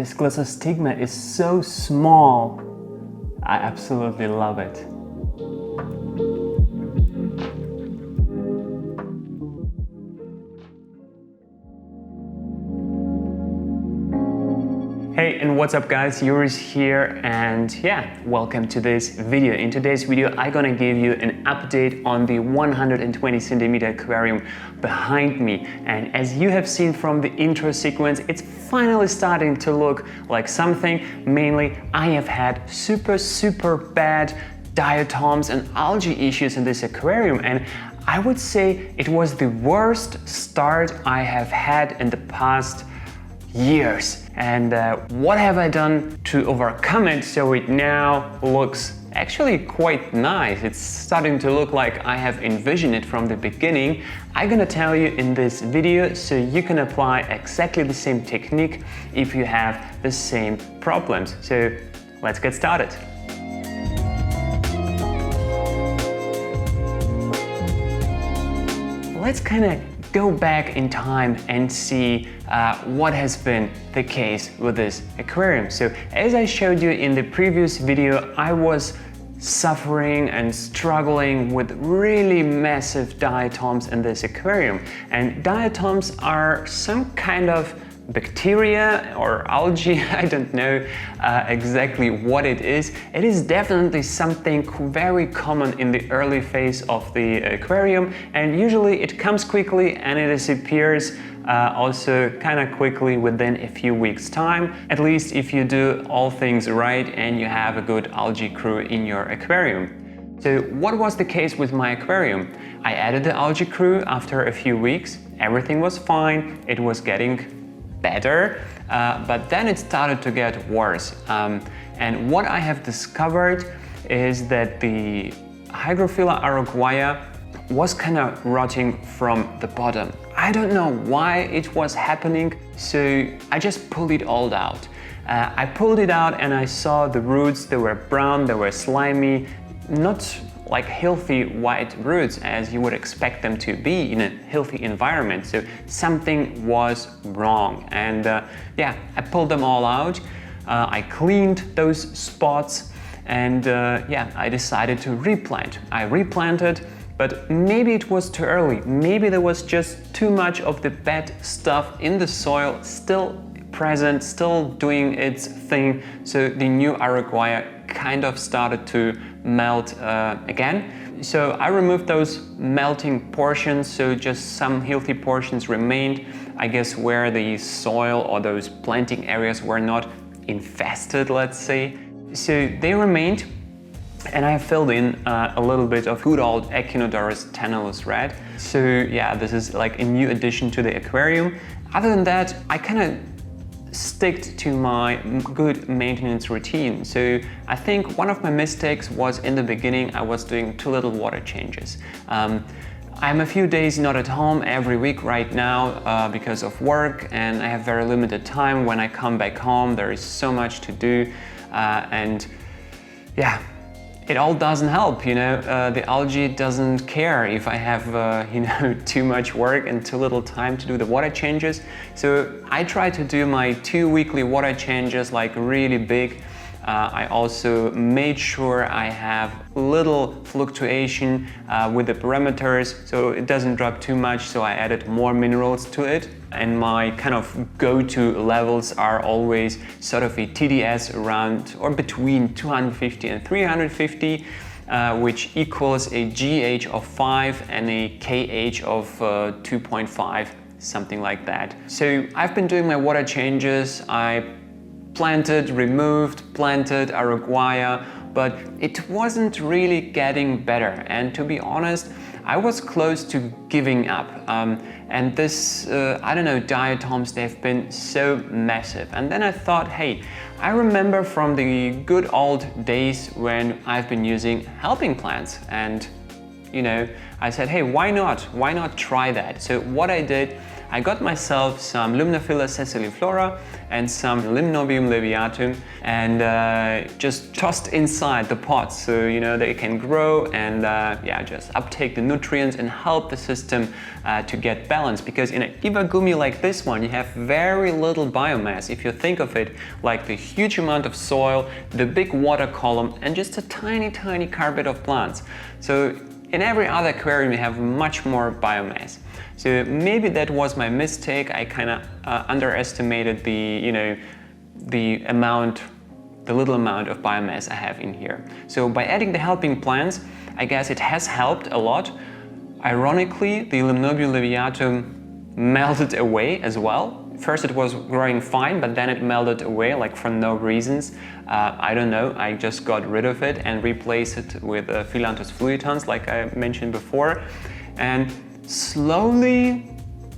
This Glossostigma is so small. I absolutely love it. Hey, and what's up guys, Yuris here, and yeah, welcome to this video. In today's video, I'm gonna give you an update on the 120 centimeter aquarium behind me. And as you have seen from the intro sequence, it's finally starting to look like something. Mainly, I have had super bad diatoms and algae issues in this aquarium, and I would say it was the worst start I have had in the past years. And what have I done to overcome it so it now looks actually quite nice? It's starting to look like I have envisioned it from the beginning. I'm gonna tell you in this video so you can apply exactly the same technique if you have the same problems. So let's get started. Let's kind of go back in time and see what has been the case with this aquarium. So as I showed you in the previous video, I was suffering and struggling with really massive diatoms in this aquarium. And diatoms are some kind of bacteria or algae, I don't know exactly what it is. It is definitely something very common in the early phase of the aquarium, and usually it comes quickly and it disappears also kind of quickly within a few weeks time, at least if you do all things right and you have a good algae crew in your aquarium. So what was the case with my aquarium? I added the algae crew after a few weeks, everything was fine, it was getting better, but then it started to get worse. And what I have discovered is that the Hygrophila Araguaia was kind of rotting from the bottom. I don't know why it was happening, so I just pulled it all out. I pulled it out and I saw the roots, they were brown, they were slimy, not like healthy white roots as you would expect them to be in a healthy environment. So something was wrong, and yeah, I pulled them all out. I cleaned those spots, and yeah, I decided to replant. I replanted, but maybe it was too early. Maybe there was just too much of the bad stuff in the soil still present, still doing its thing. So the new Araguaia kind of started to melt again. So I removed those melting portions, so just some healthy portions remained, I guess, where the soil or those planting areas were not infested, let's say. So they remained, and I filled in a little bit of good old ECHINODORUS TENELLUS red. So yeah, this is like a new addition to the aquarium. Other than that, I kind of stick to my good maintenance routine. So I think one of my mistakes was in the beginning I was doing too little water changes. I'm a few days not at home every week right now because of work, and I have very limited time. When I come back home there is so much to do, and yeah, it all doesn't help, you know. The algae doesn't care if I have, you know, too much work and too little time to do the water changes. So I try to do my 2 weekly water changes, like really big. I also made sure I have little fluctuation with the parameters, so it doesn't drop too much, so I added more minerals to it. And my kind of go-to levels are always sort of a TDS around or between 250 and 350, which equals a GH of 5 and a KH of 2.5, something like that. So I've been doing my water changes. I planted, removed, planted Araguaia, but it wasn't really getting better. And to be honest, I was close to giving up. And this, I don't know, diatoms, they've been so massive. And then I thought, hey, I remember from the good old days when I've been using helping plants, and you know, I said, hey, why not? Why not try that? So what I did, I got myself some Limnophila SESSILIFLORA and some Limnobium labiatum and just tossed inside the pots so, you know, they can grow and yeah, just uptake the nutrients and help the system to get balanced. Because in an iwagumi like this one, you have very little biomass. If you think of it like the huge amount of soil, the big water column, and just a tiny, tiny carpet of plants. So in every other aquarium, you have much more biomass. So maybe that was my mistake. I kind of underestimated the, you know, the little amount of biomass I have in here. So by adding the helping plants, I guess it has helped a lot. Ironically, the Limnobium labiatum melted away as well. First it was growing fine, but then it melted away, like for no reasons. I don't know, I just got rid of it and replaced it with Phyllanthus fluitans, like I mentioned before. And slowly,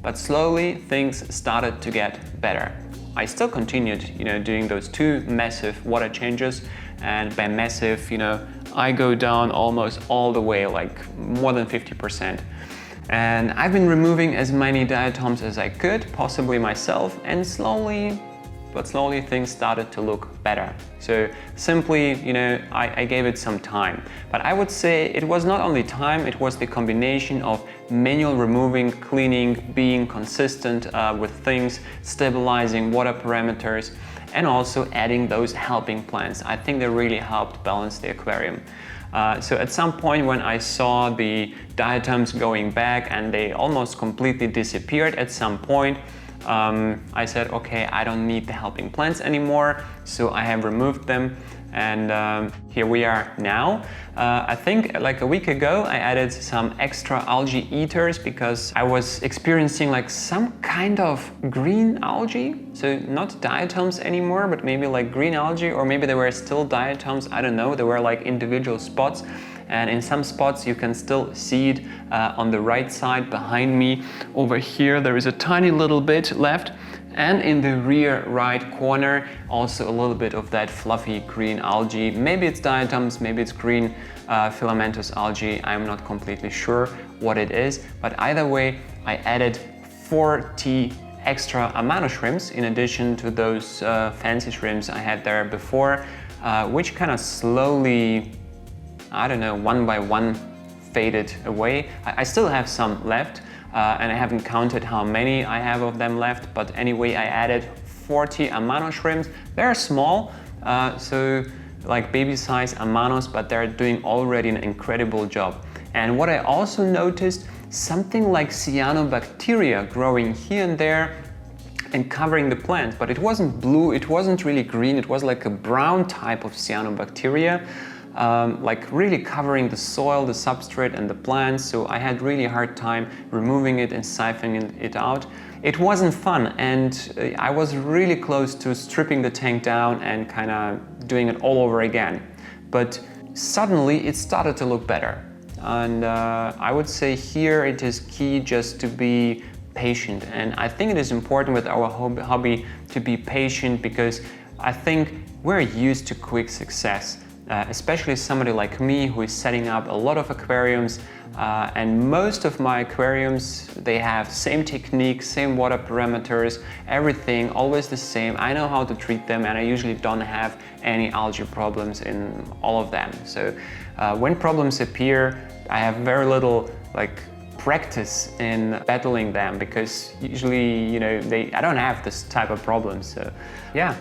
but slowly, things started to get better. I still continued, you know, doing those 2 massive water changes, and by massive, you know, I go down almost all the way, like more than 50%. And I've been removing as many diatoms as I could, possibly myself, and slowly, but slowly things started to look better. So simply, you know, I gave it some time. But I would say it was not only time, it was the combination of manual removing, cleaning, being consistent with things, stabilizing water parameters, and also adding those helping plants. I think they really helped balance the aquarium. So at some point when I saw the diatoms going back and they almost completely disappeared at some point, I said, okay, I don't need the helping plants anymore, so I have removed them, and here we are now. I think like a week ago I added some extra algae eaters because I was experiencing like some kind of green algae, so not diatoms anymore, but maybe like green algae, or maybe they were still diatoms, I don't know, they were like individual spots. And in some spots you can still see it on the right side behind me. Over here there is a tiny little bit left, and in the rear right corner also a little bit of that fluffy green algae. Maybe it's diatoms, maybe it's green filamentous algae, I'm not completely sure what it is, but either way I added 40 extra Amano shrimps in addition to those fancy shrimps I had there before, which kind of slowly, I don't know, one by one faded away. I still have some left, and I haven't counted how many I have of them left, but anyway, I added 40 Amano shrimps. They're small, so like baby size Amanos, but they're doing already an incredible job. And what I also noticed, something like cyanobacteria growing here and there and covering the plant, but it wasn't blue, it wasn't really green, it was like a brown type of cyanobacteria. Like really covering the soil, the substrate and the plants, so I had really hard time removing it and siphoning it out. It wasn't fun, and I was really close to stripping the tank down and kind of doing it all over again. But suddenly it started to look better, and I would say here it is key just to be patient, and I think it is important with our hobby to be patient, because I think we're used to quick success. Especially somebody like me who is setting up a lot of aquariums, and most of my aquariums, they have same technique, same water parameters, everything always the same. I know how to treat them, and I usually don't have any algae problems in all of them. So when problems appear, I have very little like practice in battling them, because usually, you know, I don't have this type of problems. So yeah,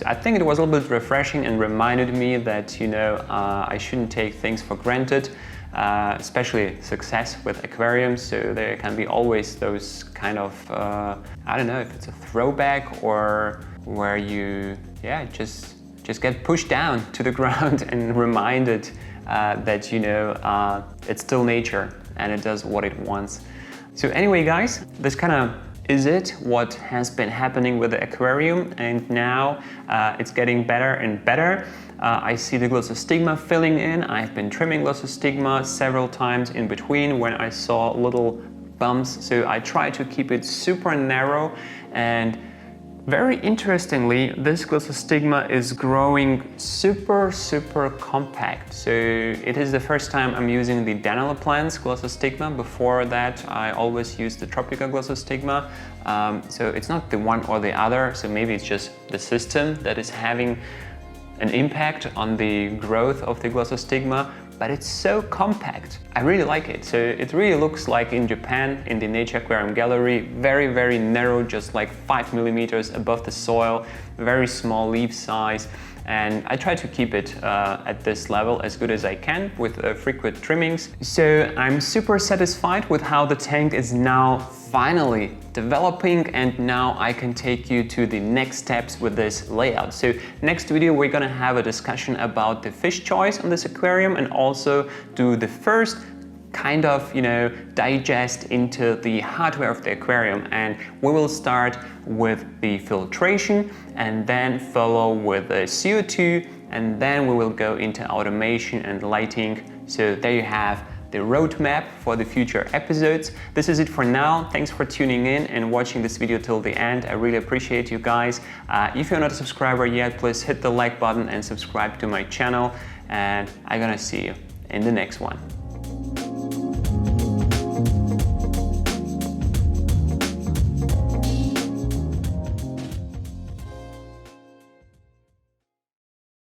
I think it was a little bit refreshing and reminded me that, you know, I shouldn't take things for granted, especially success with aquariums. So there can be always those kind of, I don't know if it's a throwback or where you, yeah, just get pushed down to the ground and reminded that, you know, it's still nature and it does what it wants. So anyway, guys, this kind of is it, what has been happening with the aquarium, and now it's getting better and better. I see the Glossostigma filling in. I've been trimming Glossostigma several times in between when I saw little bumps, so I try to keep it super narrow, and Very interestingly, this Glossostigma is growing super compact. So it is the first time I'm using the Danilo plants Glossostigma. Before that, I always used the Tropica Glossostigma. So it's not the one or the other. So maybe it's just the system that is having an impact on the growth of the Glossostigma. But it's so compact. I really like it. So it really looks like in Japan, in the Nature Aquarium Gallery, very narrow, just like 5 millimeters above the soil, very small leaf size. And I try to keep it at this level as good as I can with frequent trimmings. So I'm super satisfied with how the tank is now finally developing, and now I can take you to the next steps with this layout. So next video we're gonna have a discussion about the fish choice on this aquarium and also do the first kind of, digest into the hardware of the aquarium. And we will start with the filtration and then follow with the CO2, and then we will go into automation and lighting. So there you have the roadmap for the future episodes. This is it for now. Thanks for tuning in and watching this video till the end. I really appreciate you guys. If you're not a subscriber yet, please hit the like button and subscribe to my channel. And I'm gonna see you in the next one.